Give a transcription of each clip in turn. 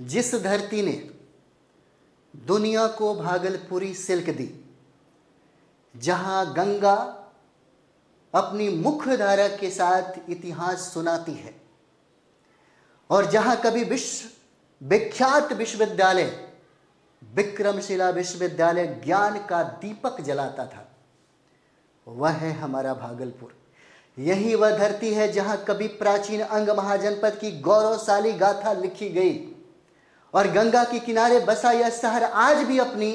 जिस धरती ने दुनिया को भागलपुरी सिल्क दी, जहां गंगा अपनी मुख्य धारा के साथ इतिहास सुनाती है और जहां कभी विश्व विख्यात विश्वविद्यालय विक्रमशिला विश्वविद्यालय ज्ञान का दीपक जलाता था, वह है हमारा भागलपुर। यही वह धरती है जहां कभी प्राचीन अंग महाजनपद की गौरवशाली गाथा लिखी गई और गंगा के किनारे बसा यह शहर आज भी अपनी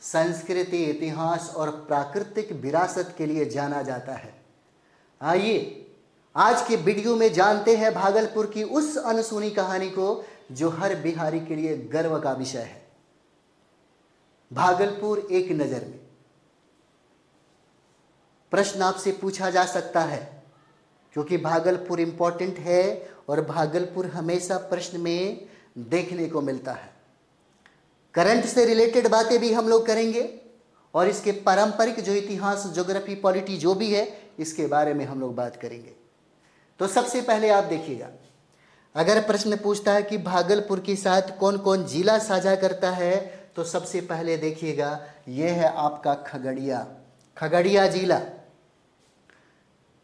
संस्कृति, इतिहास और प्राकृतिक विरासत के लिए जाना जाता है। आइए आज के वीडियो में जानते हैं भागलपुर की उस अनसुनी कहानी को जो हर बिहारी के लिए गर्व का विषय है। भागलपुर एक नजर में। प्रश्न आपसे पूछा जा सकता है क्योंकि भागलपुर इंपॉर्टेंट है और भागलपुर हमेशा प्रश्न में देखने को मिलता है। करंट से रिलेटेड बातें भी हम लोग करेंगे और इसके पारंपरिक जो इतिहास, ज्योग्राफी, पॉलिटी जो भी है इसके बारे में हम लोग बात करेंगे। तो सबसे पहले आप देखिएगा, अगर प्रश्न पूछता है कि भागलपुर के साथ कौन कौन जिला साझा करता है, तो सबसे पहले देखिएगा यह है आपका खगड़िया जिला।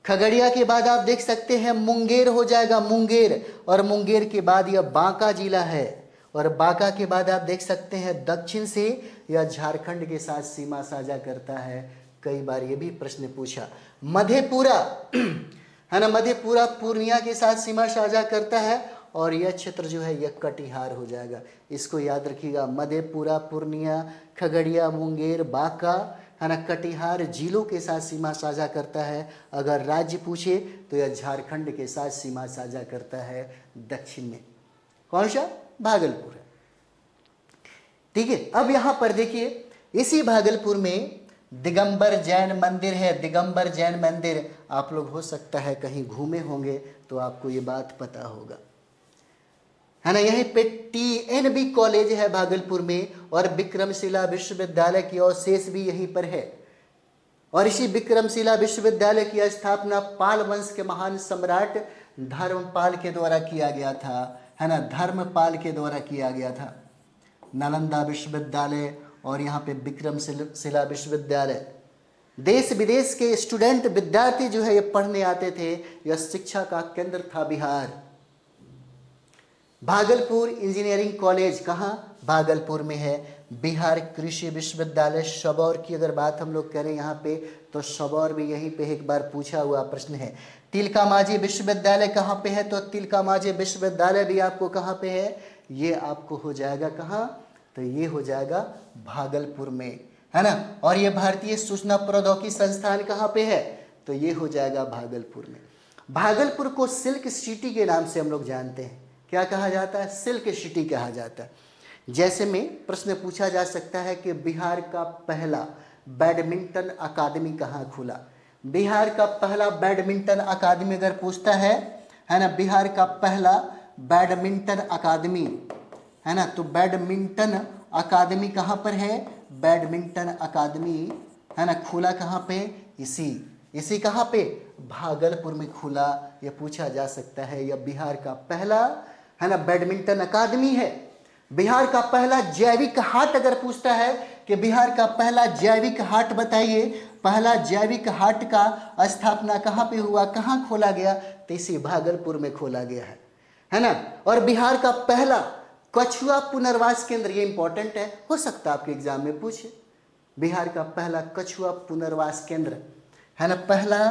खगड़िया के बाद आप देख सकते हैं मुंगेर हो जाएगा, मुंगेर, और मुंगेर के बाद यह बांका जिला है और बांका के बाद आप देख सकते हैं दक्षिण से यह झारखंड के साथ सीमा साझा करता है। कई बार ये भी प्रश्न पूछा। मधेपुरा है ना, मधेपुरा पूर्णिया के साथ सीमा साझा करता है और यह क्षेत्र जो है यह कटिहार हो जाएगा। इसको याद रखिएगा, मधेपुरा, पूर्णिया, खगड़िया, मुंगेर, बांका है ना, कटिहार जिलों के साथ सीमा साझा करता है। अगर राज्य पूछे तो यह झारखंड के साथ सीमा साझा करता है दक्षिण में। कौन सा? भागलपुर है। ठीक है, अब यहां पर देखिए इसी भागलपुर में दिगंबर जैन मंदिर है। दिगंबर जैन मंदिर आप लोग हो सकता है कहीं घूमे होंगे तो आपको ये बात पता होगा, है ना। यहीं पे TNB कॉलेज है भागलपुर में और विक्रमशिला विश्वविद्यालय की अवशेष भी यहीं पर है। और इसी विक्रमशिला विश्वविद्यालय की स्थापना पाल वंश के महान सम्राट धर्मपाल के द्वारा किया गया था, है ना, धर्मपाल के द्वारा किया गया था। नालंदा विश्वविद्यालय और यहाँ पे विक्रमशिला विश्वविद्यालय, देश विदेश के स्टूडेंट, विद्यार्थी जो है ये पढ़ने आते थे। यह शिक्षा का केंद्र था बिहार। भागलपुर इंजीनियरिंग कॉलेज कहाँ? भागलपुर में है। बिहार कृषि विश्वविद्यालय सबौर की अगर बात हम लोग करें यहाँ पे, तो सबौर भी यहीं पे एक बार पूछा हुआ प्रश्न है। तिलका मांझी विश्वविद्यालय कहाँ पे है? तो तिलका मांझी विश्वविद्यालय भी आपको कहाँ पे है? ये आपको हो जाएगा कहाँ? तो ये हो जाएगा भागलपुर में, है ना। और ये भारतीय सूचना प्रौद्योगिकी संस्थान कहाँ पे है? तो ये हो जाएगा भागलपुर में। भागलपुर को सिल्क सिटी के नाम से हम लोग जानते हैं। क्या कहा जाता है? सिल्क सिटी कहा जाता है। जैसे में प्रश्न पूछा जा सकता है कि बिहार का पहला बैडमिंटन अकादमी कहाँ खुला? बिहार का पहला बैडमिंटन अकादमी अगर पूछता है ना, बिहार का पहला बैडमिंटन अकादमी, है ना, तो बैडमिंटन अकादमी कहाँ पर है? बैडमिंटन अकादमी, है ना, खुला कहाँ पे? इसी कहाँ पे? भागलपुर में खुला। यह पूछा जा सकता है। यह बिहार का पहला, है ना, बैडमिंटन अकादमी है। बिहार का पहला जैविक हाट अगर पूछता है कि बिहार का पहला जैविक हाट बताइए, पहला जैविक हाट का स्थापना कहाँ पे हुआ, कहाँ खोला गया? तो इसी भागलपुर में खोला गया है ना। और बिहार का पहला कछुआ पुनर्वास केंद्र, ये इंपॉर्टेंट है, हो सकता है आपके एग्जाम में पूछे। बिहार का पहला कछुआ पुनर्वास केंद्र, है ना, पहला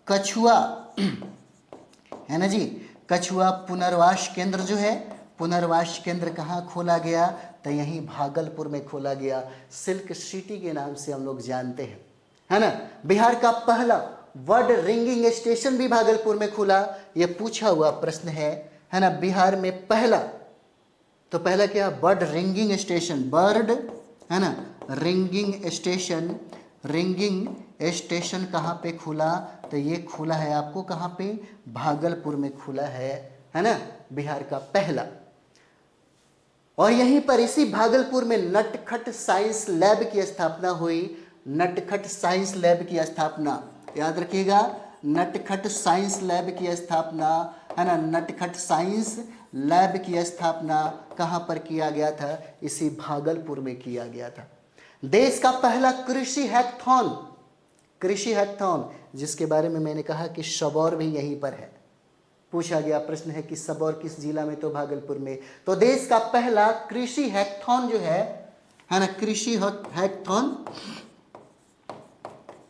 कछुआ, है ना जी, कछुआ पुनर्वास केंद्र जो है, पुनर्वास केंद्र कहाँ खोला गया? तो यहीं भागलपुर में खोला गया। सिल्क सिटी के नाम से हम लोग जानते हैं, है ना। बिहार का पहला बर्ड रिंगिंग स्टेशन भी भागलपुर में खुला। यह पूछा हुआ प्रश्न है ना। बिहार में पहला, तो पहला क्या? बर्ड रिंगिंग स्टेशन, बर्ड, है ना, रिंगिंग स्टेशन कहाँ पे खुला? तो ये खुला है आपको कहाँ पे? भागलपुर में खुला है ना, बिहार का पहला। और यहीं पर इसी भागलपुर में नटखट साइंस लैब की स्थापना हुई। नटखट साइंस लैब की स्थापना याद रखिएगा, नटखट साइंस लैब की स्थापना, है ना, नटखट साइंस लैब की स्थापना कहाँ पर किया गया था? इसी भागलपुर में किया गया था। देश का पहला कृषि हैकाथॉन जिसके बारे में मैंने कहा कि सबौर भी यहीं पर है। पूछा गया प्रश्न है कि सबौर किस जिला में? तो भागलपुर में। तो देश का पहला कृषि हैकाथॉन जो है ना,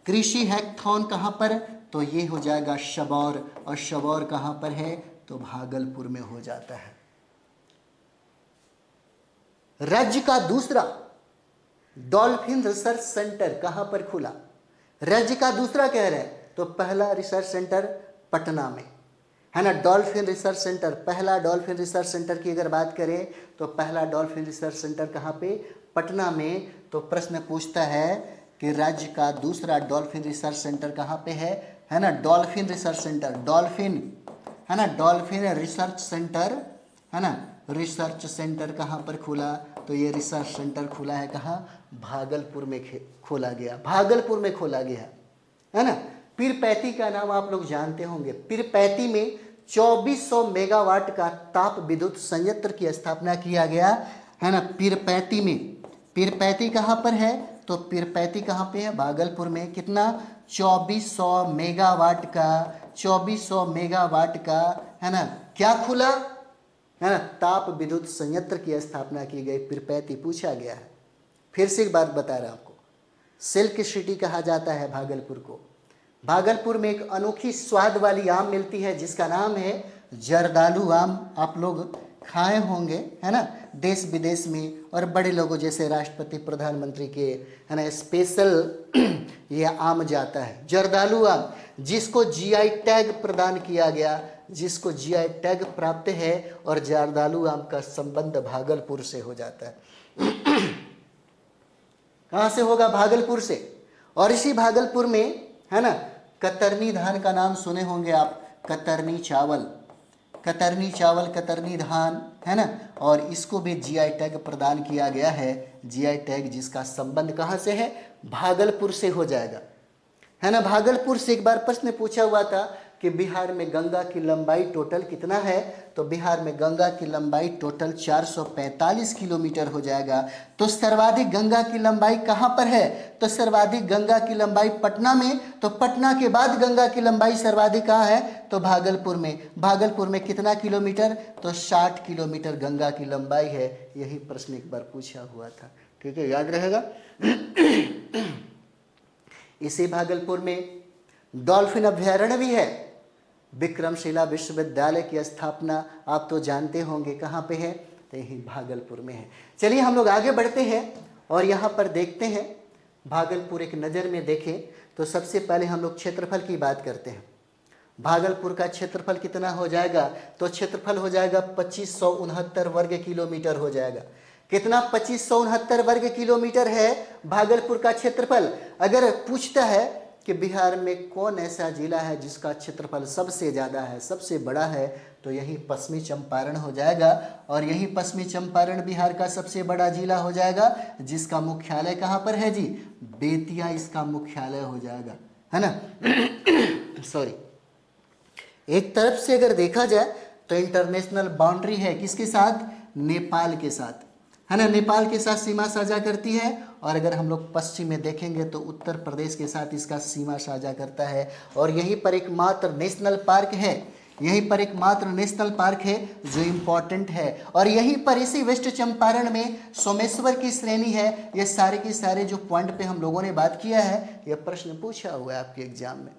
कृषि हैकाथॉन कहां पर? तो ये हो जाएगा सबौर, और सबौर कहां पर है? तो भागलपुर में हो जाता है। राज्य का दूसरा डॉल्फिन रिसर्च सेंटर कहां पर खुला? राज्य का दूसरा कह रहे हैं, तो पहला रिसर्च सेंटर पटना में है ना, डॉल्फिन रिसर्च सेंटर। पहला डॉल्फिन रिसर्च सेंटर की अगर बात करें तो पहला डॉल्फिन रिसर्च सेंटर कहाँ पे? पटना में। तो प्रश्न पूछता है कि राज्य का दूसरा डॉल्फिन रिसर्च सेंटर कहाँ पे है ना, डॉल्फिन रिसर्च सेंटर, डॉल्फिन है ना, डॉल्फिन रिसर्च सेंटर है ना, रिसर्च सेंटर कहाँ पर खुला? तो ये रिसर्च सेंटर खुला है कहाँ? भागलपुर में खोला गया, भागलपुर में खोला गया है ना। पीरपैंती का नाम आप लोग जानते होंगे। पीरपैंती में 2400 मेगावाट का ताप विद्युत संयंत्र की स्थापना किया गया है ना, पीरपैंती में। पीरपैंती कहाँ पर है? तो पीरपैंती कहाँ पे है? भागलपुर में। कितना? 2400 मेगावाट का, 2400 मेगावाट का है ना, क्या खुला है ना, ताप विद्युत संयंत्र की स्थापना की गई, पीरपैंती। पूछा गया है। फिर से एक बात बता रहा हूं आपको, सिल्क सिटी कहा जाता है भागलपुर को। भागलपुर में एक अनोखी स्वाद वाली आम मिलती है जिसका नाम है जर्दालू आम। आप लोग खाए होंगे है ना, देश विदेश में, और बड़े लोगों जैसे राष्ट्रपति प्रधानमंत्री के है ना स्पेशल ये आम जाता है, जर्दालू आम, जिसको जीआई टैग प्रदान किया गया, जिसको जीआई टैग प्राप्त है, और जर्दालू आम का संबंध भागलपुर से हो जाता है। कहाँ से होगा? भागलपुर से। और इसी भागलपुर में है ना, कतरनी धान का नाम सुने होंगे आप, कतरनी चावल, कतरनी चावल, कतरनी धान है ना, और इसको भी जीआई टैग प्रदान किया गया है, जीआई टैग, जिसका संबंध कहाँ से है? भागलपुर से हो जाएगा है ना। भागलपुर से एक बार प्रश्न पूछा हुआ था कि बिहार में गंगा की लंबाई टोटल कितना है? तो बिहार में गंगा की लंबाई टोटल 445 किलोमीटर हो जाएगा। तो सर्वाधिक गंगा की लंबाई कहाँ पर है? तो सर्वाधिक गंगा की लंबाई पटना में। तो पटना के बाद गंगा की लंबाई सर्वाधिक कहाँ है? तो भागलपुर में। भागलपुर में कितना किलोमीटर? तो 60 किलोमीटर गंगा की लंबाई है। यही प्रश्न एक बार पूछा हुआ था, ठीक है, याद रहेगा। इसी भागलपुर में डॉल्फिन अभ्यारण्य भी है। विक्रमशिला विश्वविद्यालय की स्थापना आप तो जानते होंगे, कहाँ पे है? तो यही भागलपुर में है। चलिए हम लोग आगे बढ़ते हैं और यहाँ पर देखते हैं भागलपुर एक नज़र में देखें तो सबसे पहले हम लोग क्षेत्रफल की बात करते हैं। भागलपुर का क्षेत्रफल कितना हो जाएगा? तो क्षेत्रफल हो जाएगा 2569 वर्ग किलोमीटर हो जाएगा। कितना? 2569 वर्ग किलोमीटर है भागलपुर का क्षेत्रफल। अगर पूछता है कि बिहार में कौन ऐसा जिला है जिसका क्षेत्रफल सबसे ज़्यादा है, सबसे बड़ा है, तो यही पश्चिमी चंपारण हो जाएगा। और यही पश्चिमी चंपारण बिहार का सबसे बड़ा जिला हो जाएगा, जिसका मुख्यालय कहाँ पर है जी? बेतिया इसका मुख्यालय हो जाएगा, है ना। सॉरी, एक तरफ से अगर देखा जाए तो इंटरनेशनल बाउंड्री है किसके साथ? नेपाल के साथ, है ना, नेपाल के साथ सीमा साझा करती है। और अगर हम लोग पश्चिम में देखेंगे तो उत्तर प्रदेश के साथ इसका सीमा साझा करता है। और यहीं पर एकमात्र नेशनल पार्क है, यहीं पर एकमात्र नेशनल पार्क है जो इम्पोर्टेंट है। और यहीं पर इसी वेस्ट चंपारण में सोमेश्वर की श्रेणी है। ये सारे के सारे जो पॉइंट पे हम लोगों ने बात किया है, यह प्रश्न पूछा हुआ है आपके एग्जाम में।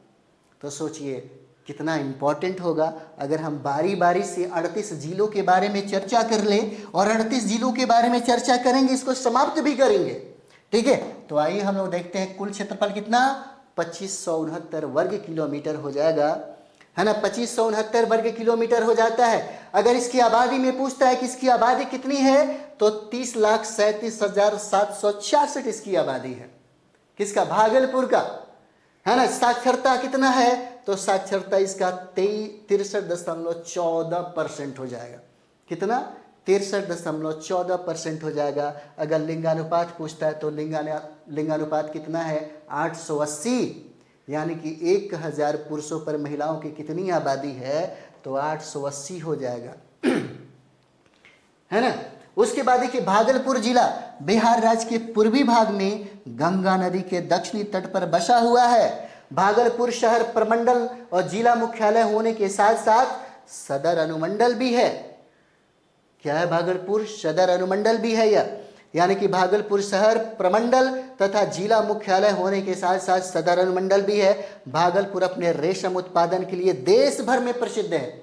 तो सोचिए कितना इम्पोर्टेंट होगा अगर हम बारी बारी से 38 जिलों के बारे में चर्चा कर लें, और 38 जिलों के बारे में चर्चा करेंगे, इसको समाप्त भी करेंगे, ठीक है। तो आइए हम लोग देखते हैं कुल क्षेत्रफल कितना? 2569 वर्ग किलोमीटर हो जाएगा, है ना, 2569 वर्ग किलोमीटर हो जाता है। अगर इसकी आबादी में पूछता है कि इसकी आबादी कितनी है, तो 30,37,766 इसकी आबादी है। किसका? भागलपुर का, है ना। साक्षरता कितना है? तो साक्षरता इसका 63.14% हो जाएगा। कितना? 63.14% हो जाएगा। अगर लिंगानुपात पूछता है तो लिंगानुपात कितना है? 880, यानी कि 1000 पुरुषों पर महिलाओं की कितनी आबादी है? तो 880 हो जाएगा, है ना। उसके बाद देखिए भागलपुर जिला बिहार राज्य के पूर्वी भाग में गंगा नदी के दक्षिणी तट पर बसा हुआ है। भागलपुर शहर प्रमंडल और जिला मुख्यालय होने के साथ साथ सदर अनुमंडल भी है। क्या है? भागलपुर सदर अनुमंडल भी है यह, यानी कि भागलपुर शहर प्रमंडल तथा जिला मुख्यालय होने के साथ साथ सदर अनुमंडल भी है। भागलपुर अपने रेशम उत्पादन के लिए देश भर में प्रसिद्ध है।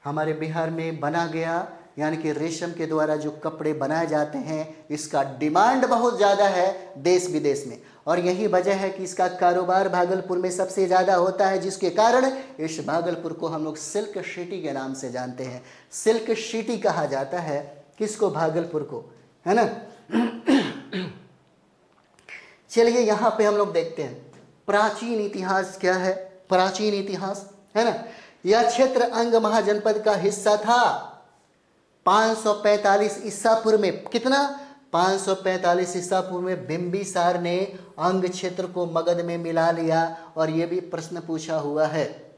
हमारे बिहार में बना गया, यानी कि रेशम के द्वारा जो कपड़े बनाए जाते हैं, इसका डिमांड बहुत ज़्यादा है देश विदेश में, और यही वजह है कि इसका कारोबार भागलपुर में सबसे ज़्यादा होता है, जिसके कारण इस भागलपुर को हम लोग सिल्क सिटी के नाम से जानते हैं। सिल्क सिटी कहा जाता है किसको? भागलपुर को, है ना। चलिए यहाँ पे हम लोग देखते हैं प्राचीन इतिहास क्या है। प्राचीन इतिहास, है ना। यह क्षेत्र अंग महाजनपद का हिस्सा था। 545 ईसा पूर्व में, कितना? 545 ईसा पूर्व में बिंबिसार ने अंग क्षेत्र को मगध में मिला लिया, और यह भी प्रश्न पूछा हुआ है।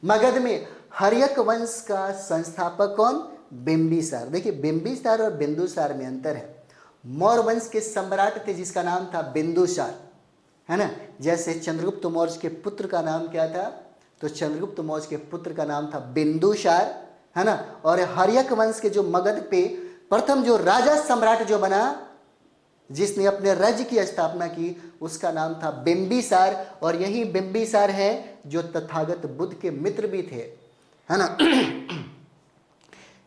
मगध में हर्यक वंश का संस्थापक कौन? बिंबिसार। देखिए बिंबिसार और बिंदुसार में अंतर है। मौर्य वंश के सम्राट थे जिसका नाम था बिंदुसार, है ना। जैसे चंद्रगुप्त मौर्य के पुत्र का नाम क्या था? तो चंद्रगुप्त मौर्य के पुत्र का नाम था बिंदुसार, है ना। और हर्यक वंश के जो मगध पे प्रथम जो राजा सम्राट जो बना, जिसने अपने राज्य की स्थापना की, उसका नाम था बिंबिसार। और यही बिंबिसार है जो तथागत बुद्ध के मित्र भी थे, है ना।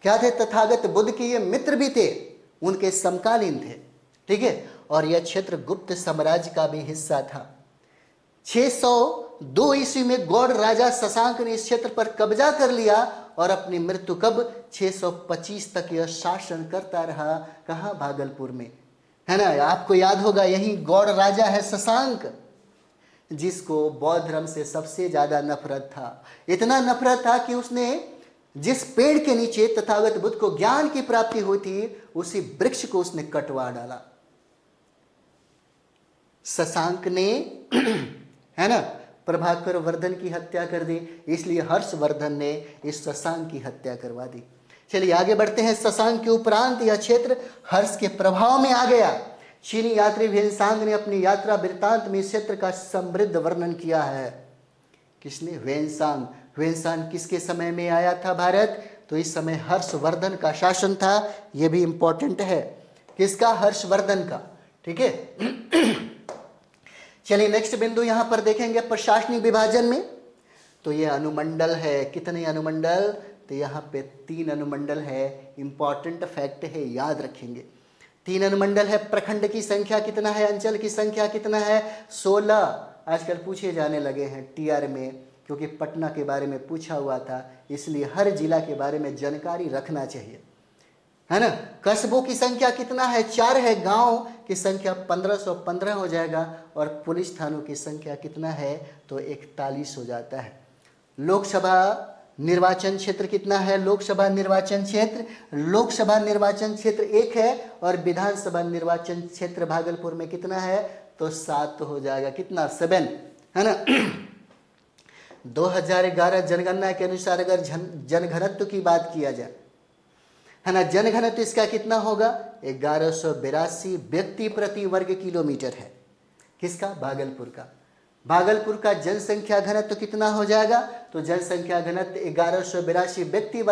क्या थे? तथागत बुद्ध के ये मित्र भी थे, उनके समकालीन थे, ठीक है। और यह क्षेत्र गुप्त साम्राज्य का भी हिस्सा था। 602 ईस्वी में गौड़ राजा शशांक ने इस क्षेत्र पर कब्जा कर लिया, और अपनी मृत्यु कब? 625 तक यह शासन करता रहा। कहाँ? भागलपुर में, है ना। आपको याद होगा यही गौड़ राजा है शशांक, जिसको बौद्ध धर्म से सबसे ज्यादा नफरत था। इतना नफरत था कि उसने जिस पेड़ के नीचे तथागत बुद्ध को ज्ञान की प्राप्ति हुई थी, उसी वृक्ष को उसने कटवा डाला शशांक ने, है ना। प्रभाकर वर्धन की हत्या कर दी, इसलिए हर्षवर्धन ने इस शशांक की हत्या करवा दी। चलिए आगे बढ़ते हैं। शशांक के उपरांत यह क्षेत्र हर्ष के प्रभाव में आ गया। चीनी यात्री वेनसांग ने अपनी यात्रा वृत्तांत में इस क्षेत्र का समृद्ध वर्णन किया है। किसने? वेनसांग। वेनसांग किसके समय में आया था भारत? तो इस समय हर्षवर्धन का शासन था। यह भी इंपॉर्टेंट है। किसका? हर्षवर्धन का, ठीक है। चलिए नेक्स्ट बिंदु यहां पर देखेंगे प्रशासनिक विभाजन में। तो ये अनुमंडल है। कितने अनुमंडल? तो यहाँ पे 3 अनुमंडल है। इंपॉर्टेंट फैक्ट है, याद रखेंगे। 3 अनुमंडल है। प्रखंड की संख्या कितना है? अंचल की संख्या कितना है? 16। आजकल पूछे जाने लगे हैं टीआर में, क्योंकि पटना के बारे में पूछा हुआ था, इसलिए हर जिला के बारे में जानकारी रखना चाहिए, है ना। कस्बों की संख्या कितना है? 4 है। गांव की संख्या 1515 हो जाएगा, और पुलिस थानों की संख्या कितना है? तो 41 हो जाता है। लोकसभा निर्वाचन क्षेत्र कितना है? लोकसभा निर्वाचन क्षेत्र 1 है, और विधानसभा निर्वाचन क्षेत्र भागलपुर में कितना है? तो 7 हो जाएगा। कितना? 7, है ना। 2011 जनगणना के अनुसार अगर जनघनत्व की बात किया जाए, है ना, जनघनत्व इसका कितना होगा? 1182 व्यक्ति प्रति वर्ग किलोमीटर है। किसका? भागलपुर का। भागलपुर का जनसंख्या घनत्व कितना हो जाएगा? तो जनसंख्या घनत्व 1182 व्यक्ति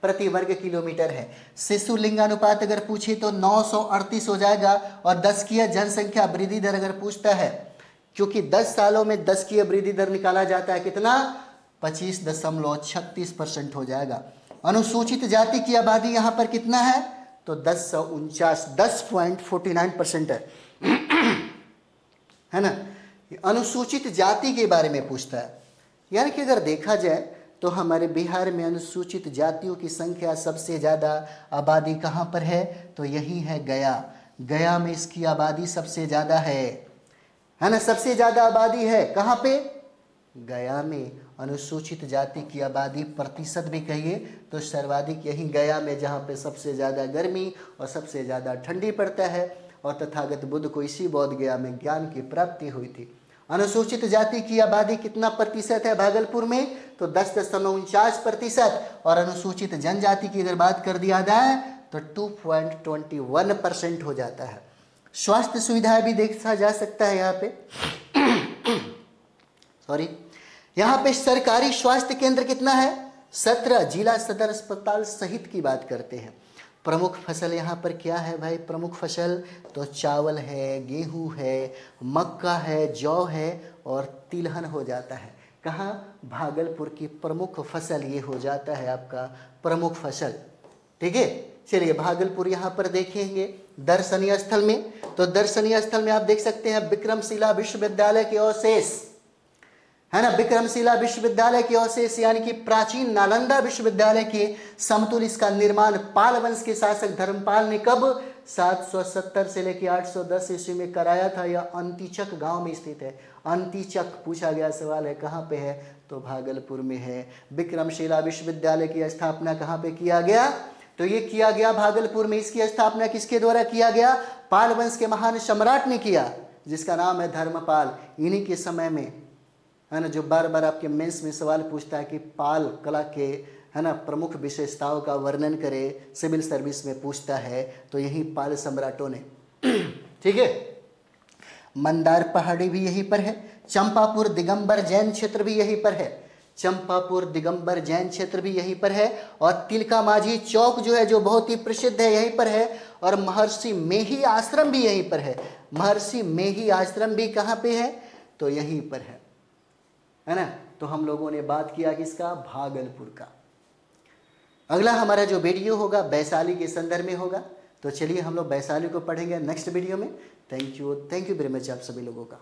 प्रति वर्ग किलोमीटर है। शिशु लिंगानुपात अगर पूछे तो 938 हो जाएगा। और 10 की जनसंख्या वृद्धि दर अगर पूछता है, क्योंकि 10 सालों में 10 की वृद्धि दर निकाला जाता है, कितना? 25.36% हो जाएगा। अनुसूचित जाति की आबादी यहाँ पर कितना है? तो 10.49% है ना। अनुसूचित जाति के बारे में पूछता है, यानी कि अगर देखा जाए तो हमारे बिहार में अनुसूचित जातियों की संख्या सबसे ज़्यादा आबादी कहाँ पर है? तो यही है गया। गया में इसकी आबादी सबसे ज़्यादा है ना। सबसे ज़्यादा आबादी है कहाँ पे? गया में। अनुसूचित जाति की आबादी प्रतिशत भी कहिए तो सर्वाधिक यही गया में, जहाँ पे सबसे ज़्यादा गर्मी और सबसे ज़्यादा ठंडी पड़ता है। और तथागत बुद्ध को इसी बोध गया में ज्ञान की प्राप्ति हुई थी। अनुसूचित जाति की आबादी कितना प्रतिशत है भागलपुर में? तो 10.49%, और अनुसूचित जनजाति की अगर बात कर दिया जाए तो 2.21% हो जाता है। स्वास्थ्य सुविधाएं भी देखा जा सकता है यहाँ पे सॉरी, यहाँ पे सरकारी स्वास्थ्य केंद्र कितना है, 17, जिला सदर अस्पताल सहित की बात करते हैं। प्रमुख फसल यहाँ पर क्या है भाई, प्रमुख फसल तो चावल है, गेहूं है, मक्का है, जौ है और तिलहन हो जाता है। कहाँ, भागलपुर की प्रमुख फसल ये हो जाता है आपका प्रमुख फसल। ठीक है, चलिए भागलपुर यहाँ पर देखेंगे दर्शनीय स्थल में, तो दर्शनीय स्थल में आप देख सकते हैं विक्रमशिला विश्वविद्यालय के अवशेष, है ना, विक्रमशिला विश्वविद्यालय के अवशेष यानी कि प्राचीन नालंदा विश्वविद्यालय के समतुल्य इसका निर्माण पाल वंश के शासक धर्मपाल ने कब 770 से लेकर 810 ईस्वी में कराया था। यह अंतिचक गांव में स्थित है। अंतिचक पूछा गया सवाल है, कहाँ पे है, तो भागलपुर में है। विक्रमशिला विश्वविद्यालय की स्थापना कहाँ पे किया गया, तो ये किया गया भागलपुर में। इसकी स्थापना किसके द्वारा किया गया, पाल वंश के महान सम्राट ने किया, जिसका नाम है धर्मपाल। इन्हीं के समय में, है ना, जो बार बार आपके मेंस में सवाल पूछता है कि पाल कला के, है ना, प्रमुख विशेषताओं का वर्णन करे, सिविल सर्विस में पूछता है, तो यही पाल सम्राटों ने। ठीक है, मंदार पहाड़ी भी यहीं पर है, चंपापुर दिगंबर जैन क्षेत्र भी यहीं पर है, चंपापुर दिगंबर जैन क्षेत्र भी यहीं पर है, और तिलका माझी चौक जो है, जो बहुत ही प्रसिद्ध है, यहीं पर है, और महर्षि मेही आश्रम भी यहीं पर है। महर्षि मेही आश्रम भी कहाँ पे है, तो यहीं पर है ना। तो हम लोगों ने बात किया किसका, भागलपुर का। अगला हमारा जो वीडियो होगा वैशाली के संदर्भ में होगा, तो चलिए हम लोग वैशाली को पढ़ेंगे नेक्स्ट वीडियो में। थैंक यू वेरी मच आप सभी लोगों का।